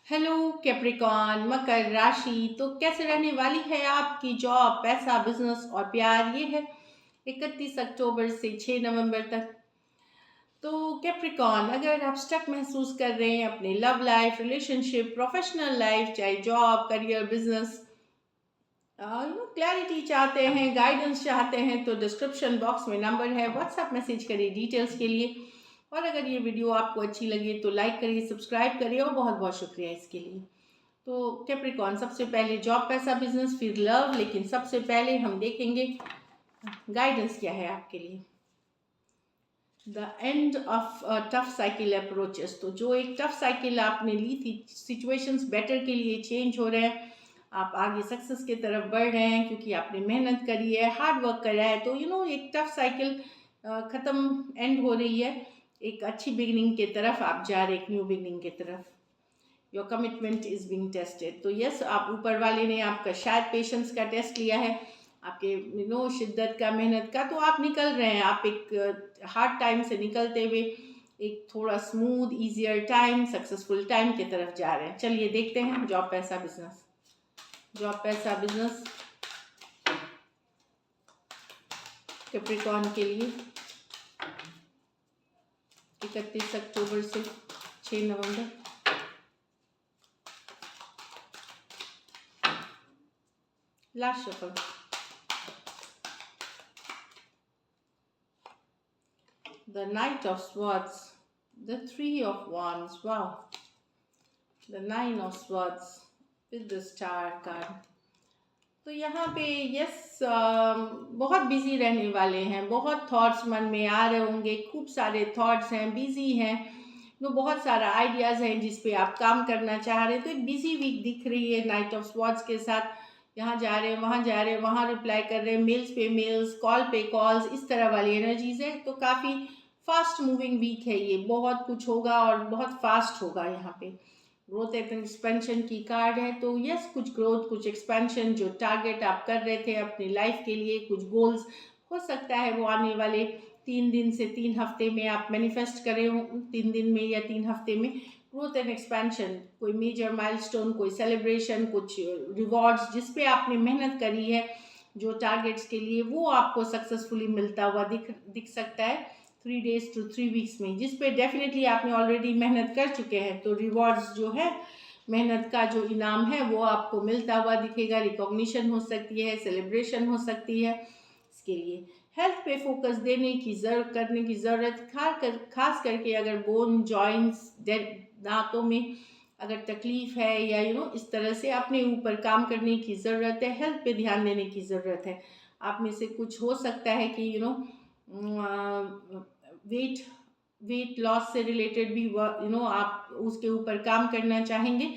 Hello Capricorn मकर राशि। तो कैसे रहने वाली है आपकी जॉब, पैसा, बिजनेस और प्यार? ये है 31 अक्टूबर से 6 नवंबर तक। तो कैप्रिकॉन, अगर आप स्टक महसूस कर रहे हैं अपने love life, relationship, professional life, चाहे जॉब, करियर, बिजनेस, क्लैरिटी चाहते हैं, गाइडेंस चाहते हैं, तो डिस्क्रिप्शन बॉक्स में नंबर है, व्हाट्सएप मैसेज करिए डिटेल्स के लिए। और अगर ये वीडियो आपको अच्छी लगे तो लाइक करिए, सब्सक्राइब करिए, और बहुत बहुत शुक्रिया इसके लिए। तो कैप्रिकॉन, सबसे पहले जॉब, पैसा, बिजनेस, फिर लव, लेकिन सबसे पहले हम देखेंगे गाइडेंस क्या है आपके लिए। The end of tough cycle approaches. तो जो एक टफ साइकिल आपने ली थी, सिचुएशंस बेटर के लिए चेंज हो रहे हैं, आप आगे सक्सेस की तरफ बढ़ रहे हैं क्योंकि आपने मेहनत करी है, हार्ड वर्क करा है। तो एक टफ साइकिल खत्म, एंड हो रही है, एक अच्छी बिगिनिंग की तरफ आप जा रहे, एक न्यू बिगिनिंग की तरफ। Your commitment is being tested. तो यस, आप ऊपर वाले ने आपका शायद पेशेंस का टेस्ट लिया है, आपके शिद्दत का, मेहनत का। तो आप निकल रहे हैं, आप एक हार्ड टाइम से निकलते हुए एक थोड़ा smooth easier time, successful time की तरफ जा रहे हैं। चलिए देखते हैं जॉब, पैसा, बिजनेस। जॉब, पैसा, बिजनेस कैप्रिकॉर्न के लिए 31 अक्टूबर से 6 नवंबर। Last shuffle. The Knight of Swords, the Three of Wands, wow, the Nine of Swords with the Star card. तो यहाँ पे यस, बहुत बिजी रहने वाले हैं, बहुत थॉट्स मन में आ रहे होंगे, खूब सारे थॉट्स हैं, बिजी हैं, बहुत सारा आइडियाज़ हैं जिस पे आप काम करना चाह रहे हैं। तो एक बिजी वीक दिख रही है नाइट ऑफ स्वॉर्ड्स के साथ। यहाँ जा रहे हैं, वहाँ जा रहे हैं, वहाँ रिप्लाई कर रहे हैं, मेल्स पे मेल्स, कॉल पे कॉल्स, इस तरह वाली एनर्जीज है। तो काफ़ी फास्ट मूविंग वीक है ये, बहुत कुछ होगा और बहुत फास्ट होगा। यहाँ पे ग्रोथ एंड एक्सपेंशन की कार्ड है। तो यस, कुछ ग्रोथ, कुछ एक्सपेंशन, जो टारगेट आप कर रहे थे अपनी लाइफ के लिए, कुछ गोल्स हो सकता है वो आने वाले 3 दिन से 3 हफ्ते में आप मैनिफेस्ट करें हो, 3 दिन में या 3 हफ्ते में। ग्रोथ एंड एक्सपेंशन, कोई मेजर माइलस्टोन, कोई सेलिब्रेशन, कुछ रिवॉर्ड्स जिस पे आपने मेहनत करी है, जो टारगेट्स के लिए, वो आपको सक्सेसफुली मिलता हुआ दिख सकता है 3 days to 3 weeks में, जिस पे डेफिनेटली आपने ऑलरेडी मेहनत कर चुके हैं। तो रिवॉर्ड्स जो है, मेहनत का जो इनाम है, वो आपको मिलता हुआ दिखेगा। रिकॉग्निशन हो सकती है, सेलिब्रेशन हो सकती है। इसके लिए हेल्थ पे फोकस देने की करने की ज़रूरत, खास करके अगर बोन जॉइंट्स, दांतों में अगर तकलीफ है, या इस तरह से अपने ऊपर काम करने की ज़रूरत है, हेल्थ पे ध्यान देने की ज़रूरत है। आप में से कुछ हो सकता है कि वेट वेट लॉस से रिलेटेड भी आप उसके ऊपर काम करना चाहेंगे।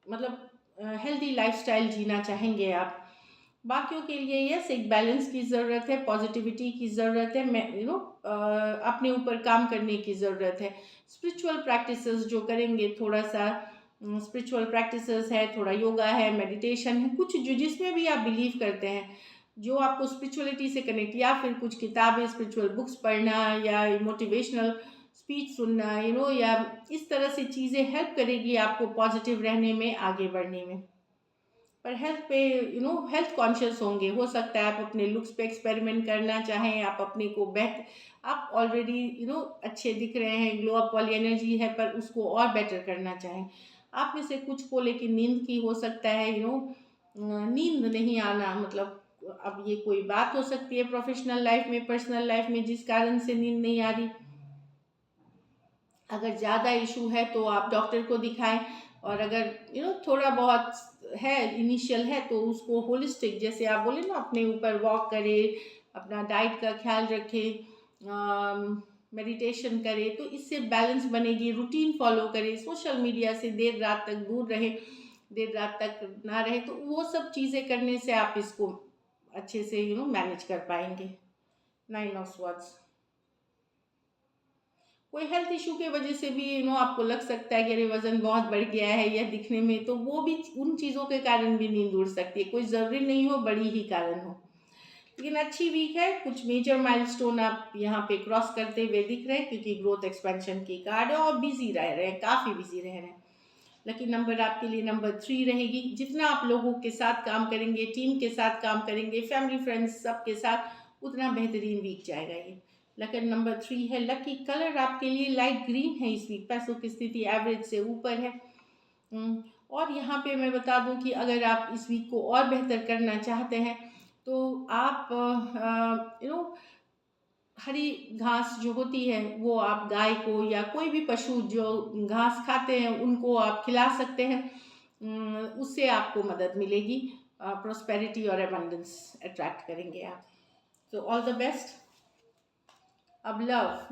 मतलब हेल्दी लाइफस्टाइल जीना चाहेंगे आप। बाकियों के लिए यस, एक बैलेंस की ज़रूरत है, पॉजिटिविटी की ज़रूरत है, अपने ऊपर काम करने की ज़रूरत है। स्पिरिचुअल प्रैक्टिसेस जो करेंगे, थोड़ा सा स्पिरिचुअल प्रैक्टिसेस है, थोड़ा योगा है, मेडिटेशन है, कुछ जो जिसमें भी आप बिलीव करते हैं, जो आपको स्पिरिचुअलिटी से कनेक्ट, या फिर कुछ किताबें, स्पिरिचुअल बुक्स पढ़ना, या मोटिवेशनल स्पीच सुनना, या इस तरह से चीज़ें हेल्प करेगी आपको पॉजिटिव रहने में, आगे बढ़ने में। पर हेल्थ पे हेल्थ कॉन्शियस होंगे। हो सकता है आप अपने लुक्स पे एक्सपेरिमेंट करना चाहें, आप अपने को बेहतर, आप ऑलरेडी अच्छे दिख रहे हैं, ग्लो अप वाली एनर्जी है, पर उसको और बेटर करना चाहें। आप में से कुछ को लेकिन नींद की हो सकता है, नींद नहीं आना, मतलब अब ये कोई बात हो सकती है प्रोफेशनल लाइफ में, पर्सनल लाइफ में, जिस कारण से नींद नहीं आ रही। अगर ज़्यादा इशू है तो आप डॉक्टर को दिखाएं, और अगर थोड़ा बहुत है, इनिशियल है, तो उसको होलिस्टिक, जैसे आप बोले ना, अपने ऊपर वॉक करें, अपना डाइट का ख्याल रखें, मेडिटेशन करें, तो इससे बैलेंस बनेगी। रूटीन फॉलो करें, सोशल मीडिया से देर रात तक दूर रहें, देर रात तक ना रहे, तो वो सब चीज़ें करने से आप इसको अच्छे से मैनेज कर पाएंगे। 9 of Swords। कोई हेल्थ इशू के वजह से भी आपको लग सकता है कि अरे वजन बहुत बढ़ गया है, या दिखने में, तो वो भी, उन चीज़ों के कारण भी नींद उड़ सकती है। कोई ज़रूरी नहीं हो बड़ी ही कारण हो। लेकिन अच्छी वीक है, कुछ मेजर माइलस्टोन आप यहाँ पे क्रॉस करते हुए दिख रहे हैं, क्योंकि ग्रोथ एक्सपेंशन की कार्ड है, और बिजी रह रहे हैं, काफ़ी बिजी रह रहे हैं। लकी नंबर आपके लिए नंबर 3 रहेगी। जितना आप लोगों के साथ काम करेंगे, टीम के साथ काम करेंगे, फैमिली फ्रेंड्स सबके साथ, उतना बेहतरीन वीक जाएगा ये। लकी नंबर 3 है। लकी कलर आपके लिए लाइट ग्रीन है इस वीक। पैसों की स्थिति एवरेज से ऊपर है। और यहाँ पे मैं बता दूं कि अगर आप इस वीक को और बेहतर करना चाहते हैं तो आप हरी घास जो होती है वो आप गाय को या कोई भी पशु जो घास खाते हैं उनको आप खिला सकते हैं। उससे आपको मदद मिलेगी। प्रोस्पेरिटी और एबंडेंस अट्रैक्ट करेंगे आप। तो ऑल द बेस्ट। अब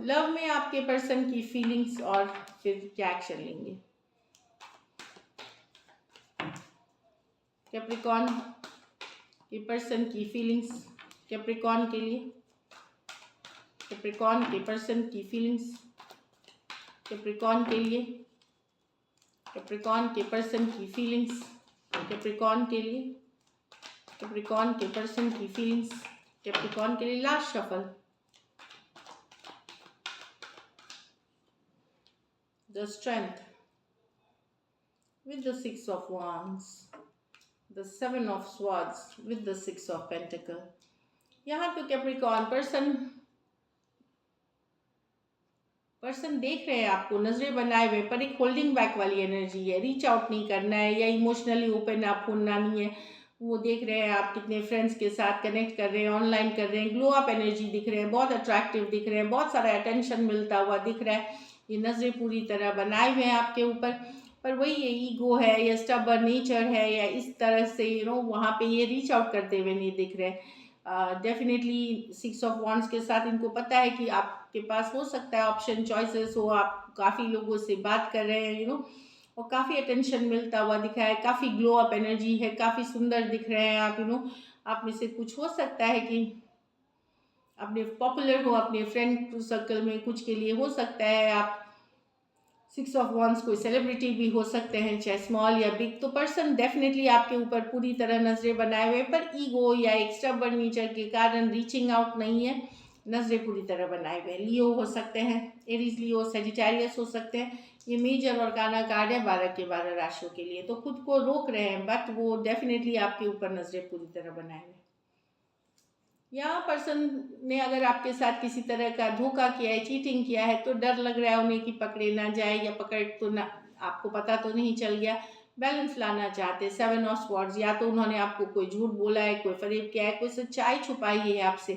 लव में आपके पर्सन की फीलिंग्स और फिर क्या एक्शन लेंगे। कैप्रिकॉर्न के पर्सन की फीलिंग्स कैप्रिकॉर्न के लिए। कैप्रिकॉर्न के पर्सन की फीलिंग्स कैप्रिकॉर्न के लिए। कैप्रिकॉर्न के पर्सन की फीलिंग्स कैप्रिकॉर्न के लिए। कैप्रिकॉर्न के पर्सन की फीलिंग्स कैप्रिकॉर्न के लिए। Last shuffle. The strength with the 6 of wands, the 7 of swords with the 6 of pentacle। यहाँ तो कैप्रिकॉर्न पर्सन देख रहे हैं आपको, नजरें बनाए हुए, पर एक होल्डिंग बैक वाली एनर्जी है। रीच आउट नहीं करना है या इमोशनली ओपन आप होना नहीं है। वो देख रहे हैं आप कितने फ्रेंड्स के साथ कनेक्ट कर रहे हैं, ऑनलाइन कर रहे हैं, ग्लो अप एनर्जी दिख रहे हैं, बहुत अट्रैक्टिव दिख रहे हैं, बहुत सारा अटेंशन मिलता हुआ दिख रहा है। ये नजरें पूरी तरह बनाए हुए हैं आपके ऊपर, पर वही ये ईगो है या स्टबर्न नेचर है या इस तरह से वहाँ पे ये रीच आउट करते हुए नहीं दिख रहे। डेफिनेटली 6 ऑफ वॉन्ड्स के साथ इनको पता है कि आपके पास हो सकता है ऑप्शन चॉइसेस हो, आप काफ़ी लोगों से बात कर रहे हैं और काफ़ी अटेंशन मिलता हुआ दिख रहा है, काफ़ी ग्लो अप एनर्जी है, काफ़ी सुंदर दिख रहे हैं आप। आप में से कुछ हो सकता है कि अपने पॉपुलर हो अपने फ्रेंड सर्कल में, कुछ के लिए हो सकता है आप 6 ऑफ वॉन्ड्स कोई सेलिब्रिटी भी हो सकते हैं, चाहे स्मॉल या बिग। तो पर्सन डेफिनेटली आपके ऊपर पूरी तरह नजरें बनाए हुए, पर ईगो या एक स्टबर्न नेचर के कारण रीचिंग आउट नहीं है। नजरें पूरी तरह बनाए हुए। लियो हो सकते हैं, एरीज लियो, सेजिटेरियस हो सकते हैं। ये मेजर और गाना कार्ड है 12 के 12 राशियों के लिए। तो खुद को रोक रहे हैं, बट वो डेफिनेटली आपके ऊपर नजरें पूरी तरह बनाए हुए। यहाँ पर्सन ने अगर आपके साथ किसी तरह का धोखा किया है, चीटिंग किया है, तो डर लग रहा है उन्हें कि पकड़े ना जाए, या पकड़ तो ना, आपको पता तो नहीं चल गया। बैलेंस लाना चाहते हैं। 7 ऑफ स्वॉर्ड्स, या तो उन्होंने आपको कोई झूठ बोला है, कोई फरेब किया है, कोई सच्चाई छुपाई है आपसे,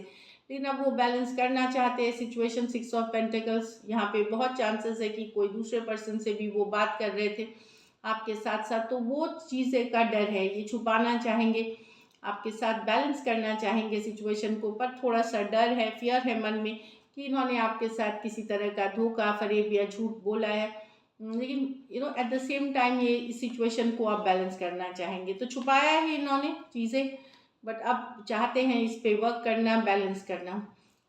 लेकिन अब वो बैलेंस करना चाहते हैं सिचुएशन। 6 ऑफ पेंटिकल्स, यहाँ पे बहुत चांसेस है कि कोई दूसरे पर्सन से भी वो बात कर रहे थे आपके साथ साथ, तो वो चीज़ें का डर है, ये छुपाना चाहेंगे, आपके साथ बैलेंस करना चाहेंगे सिचुएशन को, पर थोड़ा सा डर है, फियर है मन में कि इन्होंने आपके साथ किसी तरह का धोखा, फरेब या झूठ बोला है। लेकिन एट द सेम टाइम ये इस सिचुएशन को आप बैलेंस करना चाहेंगे। तो छुपाया है इन्होंने चीज़ें, बट अब चाहते हैं इस पे वर्क करना, बैलेंस करना।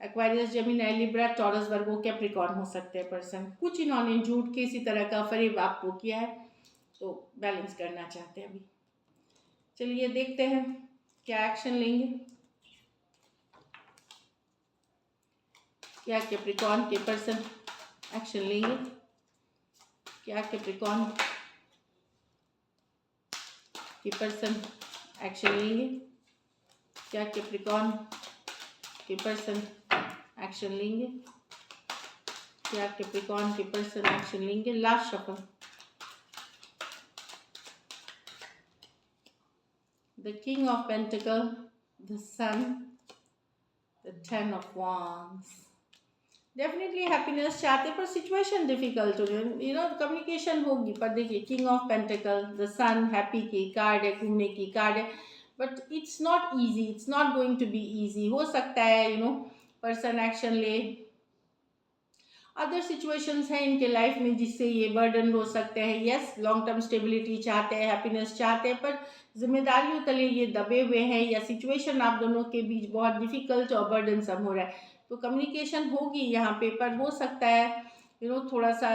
Aquarius, Gemini, Libra, taurus, Virgo, Capricorn हो सकते हैं पर्सन। कुछ इन्होंने झूठ किसी तरह का फरेब आपको किया है, तो बैलेंस करना चाहते हैं अभी। चलिए देखते हैं क्या एक्शन लेंगे। क्या कैप्रिकॉर्न के पर्सन एक्शन लेंगे। क्या कैप्रिकॉर्न के पर्सन एक्शन लेंगे। क्या कैप्रिकॉर्न के पर्सन एक्शन लेंगे। क्या कैप्रिकॉर्न के पर्सन एक्शन लेंगे। Last shuffle. The King of Pentacles, the Sun, the 10 of Wands। Definitely happiness चाहते पर सिचुएशन डिफिकल्ट हो रही कम्युनिकेशन होगी, पर देखिए king of pentacles, the sun, happy की कार्ड है, घूमने की कार्ड है, but it's not easy, it's not going to be easy. हो सकता है पर्सन एक्शन ले। अदर सिचुएशंस हैं इनके लाइफ में जिससे ये बर्डन हो सकते हैं। यस, लॉन्ग टर्म स्टेबिलिटी चाहते हैं, हैप्पीनेस चाहते हैं, पर जिम्मेदारियों तले ये दबे हुए हैं, या सिचुएशन आप दोनों के बीच बहुत डिफिकल्ट और बर्डनसम हो रहा है। तो कम्युनिकेशन होगी यहाँ पे, पर हो सकता है थोड़ा सा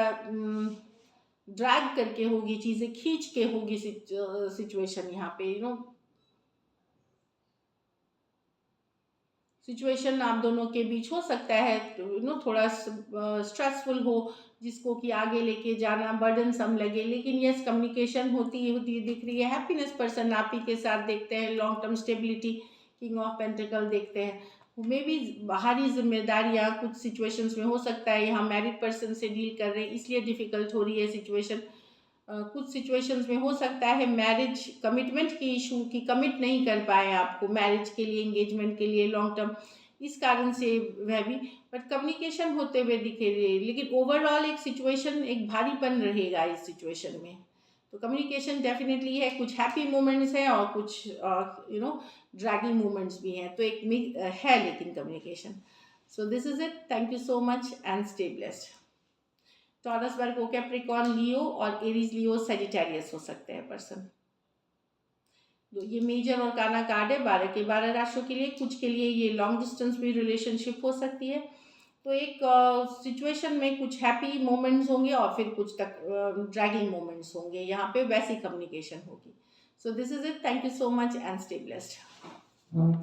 ड्रैग करके होगी, चीज़ें खींच के होगी सिचुएशन। यहाँ पे सिचुएशन आप दोनों के बीच हो सकता है थोड़ा स्ट्रेसफुल हो, जिसको कि आगे लेके जाना बर्डन सम लगे, लेकिन यस कम्युनिकेशन होती दिख रही है। हैप्पीनेस पर्सन आप ही के साथ देखते हैं, long term stability, king of pentacle देखते हैं। मे भी बाहरी जिम्मेदारियाँ कुछ सिचुएशंस में हो सकता है, यहाँ मैरिड पर्सन से डील कर रहे हैं इसलिए डिफ़िकल्ट हो रही है सिचुएशन। कुछ सिचुएशंस में हो सकता है मैरिज कमिटमेंट की इशू की, कमिट नहीं कर पाए आपको मैरिज के लिए, एंगेजमेंट के लिए लॉन्ग टर्म, इस कारण से वह भी, बट कम्युनिकेशन होते हुए दिखे रहे। लेकिन ओवरऑल एक सिचुएशन, एक भारीपन रहेगा इस सिचुएशन में। तो कम्युनिकेशन डेफिनेटली है, कुछ हैप्पी मोमेंट्स हैं और कुछ ड्रैगिंग मोमेंट्स भी हैं, तो एक है लेकिन communication. So this is it, thank you so much and stay blessed. Taurus, Virgo, Capricorn, Leo और एरीज लियो सेजिटेरियस हो सकते हैं पर्सन। ये मेजर और काना कार्ड है 12 के 12 राशियों के लिए। कुछ के लिए ये लॉन्ग डिस्टेंस भी रिलेशनशिप हो सकती है। तो एक सिचुएशन में कुछ हैप्पी मोमेंट्स होंगे और फिर कुछ तक ड्रैगिंग मोमेंट्स होंगे, यहाँ पे वैसी कम्युनिकेशन होगी। सो this is it, thank you so much and stay blessed.